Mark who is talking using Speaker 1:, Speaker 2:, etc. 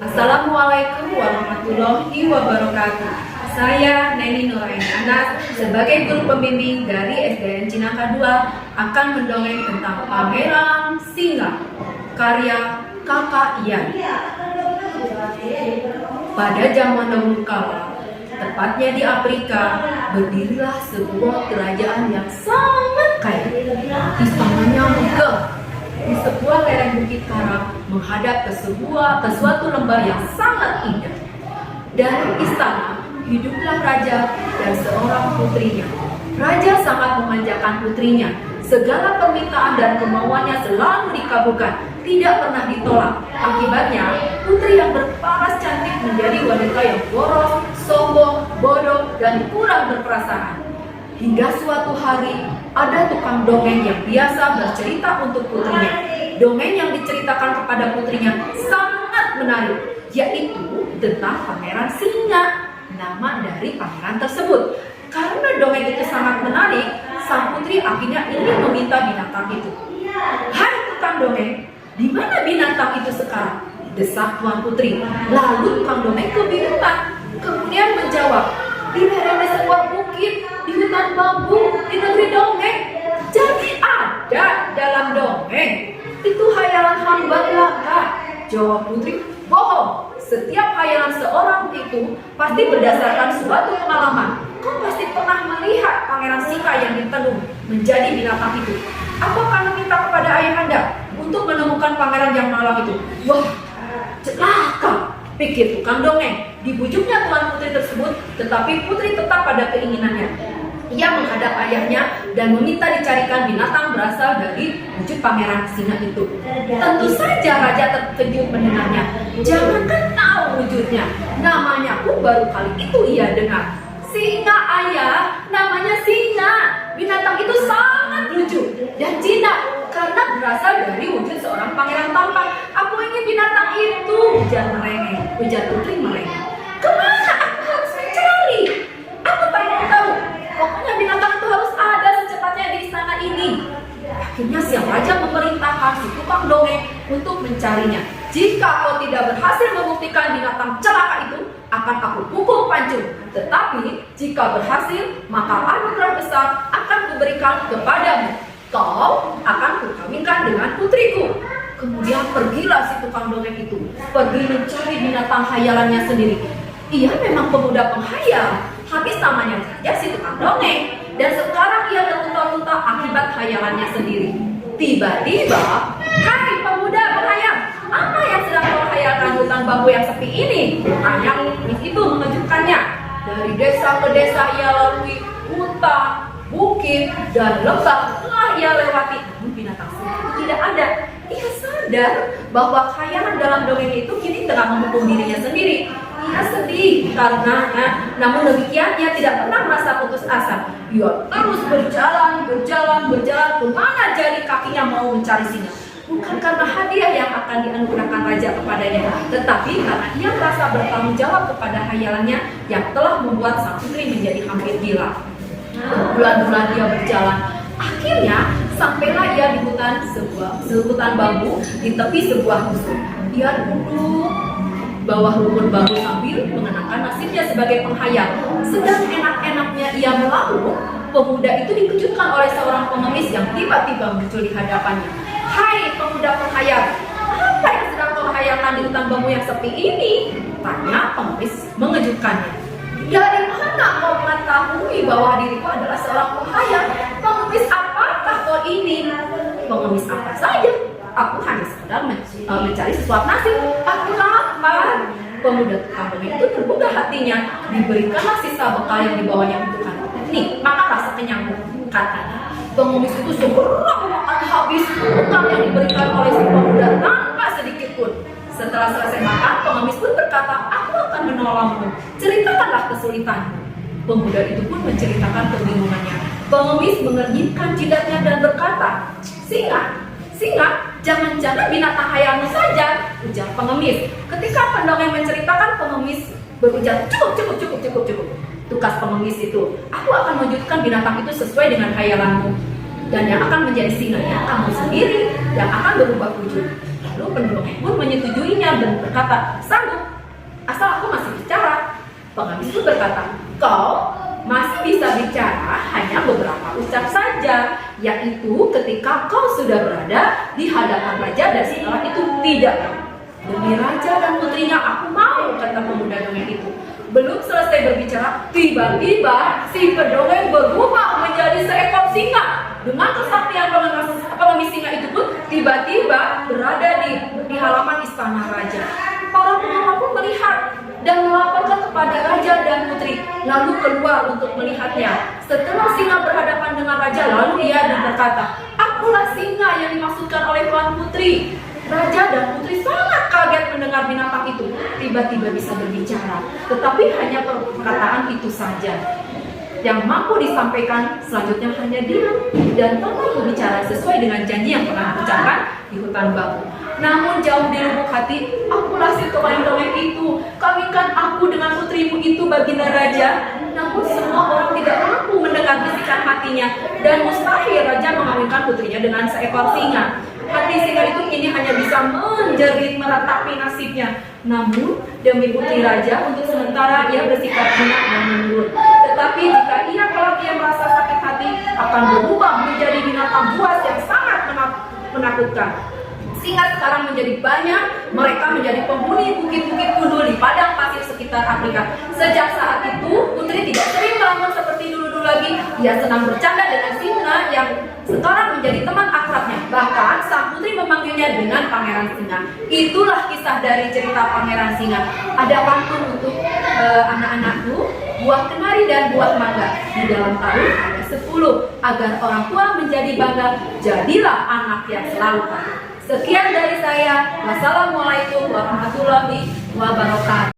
Speaker 1: Assalamualaikum warahmatullahi wabarakatuh. Saya Neni Nuraini Anas sebagai guru pembimbing dari SDN Cinangka 2 akan mendongeng tentang Pangeran Singa karya Kakak Ian. Pada zaman dahulu kala, tepatnya di Afrika, berdirilah sebuah kerajaan yang sangat kaya. Istananya megah di sebuah lereng bukit karang menghadap ke suatu lembah yang sangat indah. Dari istana hiduplah raja dan seorang putrinya. Raja sangat memanjakan putrinya. Segala permintaan dan kemauannya selalu dikabulkan, tidak pernah ditolak. Akibatnya, putri yang berparas cantik menjadi wanita yang boros, sombong, bodoh, dan kurang berperasaan. Hingga suatu hari, ada tukang dongeng yang biasa bercerita untuk putrinya. Dongeng yang diceritakan kepada putrinya sangat menarik, yaitu tentang Pangeran Singa, nama dari pangeran tersebut. Karena dongeng itu sangat menarik, sang putri akhirnya ingin meminta binatang itu. "Hai tukang dongeng, di mana binatang itu sekarang?" desak tuan putri. Lalu tukang dongeng kebingungan, kemudian menjawab, "Di lereng sebuah bukit, di hutan bambu, di negeri dongeng." "Jadi ada dalam dongeng? Itu hayalan hamba belaka," jawab putri. "Bohong. Setiap hayalan seorang itu pasti berdasarkan suatu pengalaman. Kau pasti pernah melihat Pangeran Singa yang ditenung menjadi binatang itu. Apakah meminta kepada ayahanda untuk menemukan pangeran yang malang itu?" "Wah, celaka," pikir tukang dongeng. Dibujuknya tuan putri tersebut, tetapi putri tetap pada keinginannya. Ia menghadap ayahnya dan meminta dicarikan binatang berasal dari wujud Pangeran Singa itu. Tentu saja raja terkejut mendengarnya. Jangankan tahu wujudnya, namanya pun baru kali itu ia dengar. "Singa ayah, namanya Singa. Binatang itu sangat lucu dan jinak karena berasal dari wujud seorang pangeran tampan. Aku ingin binatang itu," ujar putri merengek. "Kemana aku harus mencari? Aku tak mau tahu. Pokoknya binatang itu harus ada secepatnya di istana ini." Akhirnya sang raja memerintahkan si tukang dongeng untuk mencarinya. "Jika kau tidak berhasil membuktikan binatang celaka itu, akan aku pukul pancung. Tetapi jika berhasil, maka anugerah besar akan kuberikan kepadamu. Kau akan kukawinkan dengan putriku." Kemudian pergilah si tukang dongeng itu, pergi mencari binatang hayalannya sendiri. Ia memang pemuda penghayal, habis namanya saja si tukang dongeng, dan sekarang ia terlunta-lunta akibat hayalannya sendiri. Tiba-tiba, "Hai pemuda penghayal, apa yang sedang kau hayalkan di hutan bambu yang sepi ini?" tanya pengemis itu mengejutkannya. Dari desa ke desa ia lalui, hutan, bukit, dan lembah telah ia lewati, namun binatang Singa itu tidak ada. Ia sadar bahwa khayalan dalam dongeng itu kini tengah menghukum dirinya sendiri. Ia sedih karenanya, namun demikian ia tidak pernah merasa putus asa. Ia terus berjalan kemana jari kakinya mau mencari singa. Bukan karena hadiah yang akan dianugerahkan raja kepadanya, tetapi karena ia merasa bertanggung jawab kepada hayalannya yang telah membuat sang putri menjadi hampir gila. Berbulan-bulan dia berjalan. Akhirnya sampailah ia di hutan bambu di tepi sebuah dusun. Ia duduk bawah rumput bambu sambil mengenangkan nasibnya sebagai penghayal. Sedang enak-enaknya ia melaut, pemuda itu dikejutkan oleh seorang pengemis yang tiba-tiba muncul di hadapannya. "Hai pemuda penghayal, apa yang sedang kau hayalkan di hutan bambu yang sepi ini?" tanya pengemis mengejutkannya. "Dari mana kau mengetahui bahwa diriku adalah seorang penghayal? Pengemis apakah kau ini?" "Pengemis apa saja? Aku hanya sekedar mencari sesuap nasib. Aku lapar." Pemuda tukang dongeng itu tergugah hatinya. Diberikanlah sisa bekal yang dibawanya untuk kan. "Nih, makanlah sekenyangmu," katanya. Pengemis itu segera makan habis bekal yang diberikan oleh si pemuda tanpa sedikit pun. Setelah selesai makan, pengemis pun berkata, "Aku akan menolongmu. Ceritakanlah kesulitanmu." Pemuda itu pun menceritakan kebingungannya. Pengemis mengernyitkan jidatnya dan berkata, Singa, jangan-jangan binatang hayalmu saja," ujar pengemis. Ketika pendongeng menceritakan, pengemis berujar, Cukup. Tukas pengemis itu, "Aku akan mewujudkan binatang itu sesuai dengan hayalanmu. Dan yang akan menjadi singanya kamu sendiri yang akan berubah wujud." Lalu pendongeng pun menyetujuinya dan berkata, sanggup, asal aku masih bicara. Pengemis pun berkata, kau masih bisa bicara hanya beberapa ucap saja, yaitu ketika kau sudah berada di hadapan raja dan setelah itu tidak. Demi raja dan putrinya aku mau, kata pemuda dongeng itu. Belum selesai berbicara, tiba-tiba si pendongeng berubah menjadi seekor singa. Dengan kesaktian pengemis singa itu pun tiba-tiba berada di halaman istana raja. Para pengawal pun melihat dan melaporkan kepada raja dan putri, lalu keluar untuk melihatnya. Setelah singa berhadapan dengan raja, lalu ia berkata, akulah singa yang dimaksudkan oleh tuan putri. Raja dan putri sangat kaget mendengar binatang itu tiba-tiba bisa berbicara, tetapi hanya perkataan itu saja yang mampu disampaikan. Selanjutnya hanya diam dan tanpa berbicara sesuai dengan janji yang pernah diucapkan di hutan bambu. Namun jauh di lubuk hati, akulah si tukang dongeng itu, kawinkan aku dengan putrimu itu, baginda raja. Namun semua orang tidak mampu mendengar bisikan hatinya, dan mustahil raja mengawinkan putrinya dengan seekor singa. Hati singa itu kini hanya bisa menjerit meratapi nasibnya. Namun demi putri raja, untuk sementara ia bersikap jinak dan menurut. Tetapi jika ia kelak ia merasa sakit hati, akan berubah menjadi binatang buas yang sangat menakutkan. Singa sekarang menjadi banyak, mereka menjadi penghuni bukit-bukit gundul di padang pasir sekitar Afrika. Sejak saat itu, putri tidak sering melamun seperti dulu-dulu lagi. Ia senang bercanda dengan singa yang sekarang menjadi teman akrabnya. Bahkan sang putri memanggilnya dengan Pangeran Singa. Itulah kisah dari cerita Pangeran Singa. Ada pantun untuk anak-anakku, buah kenari dan buah mangga. Di dalam tahun ada 10. Agar orang tua menjadi bangga, jadilah anak yang selalu baik. Sekian dari saya. Wassalamualaikum warahmatullahi wabarakatuh.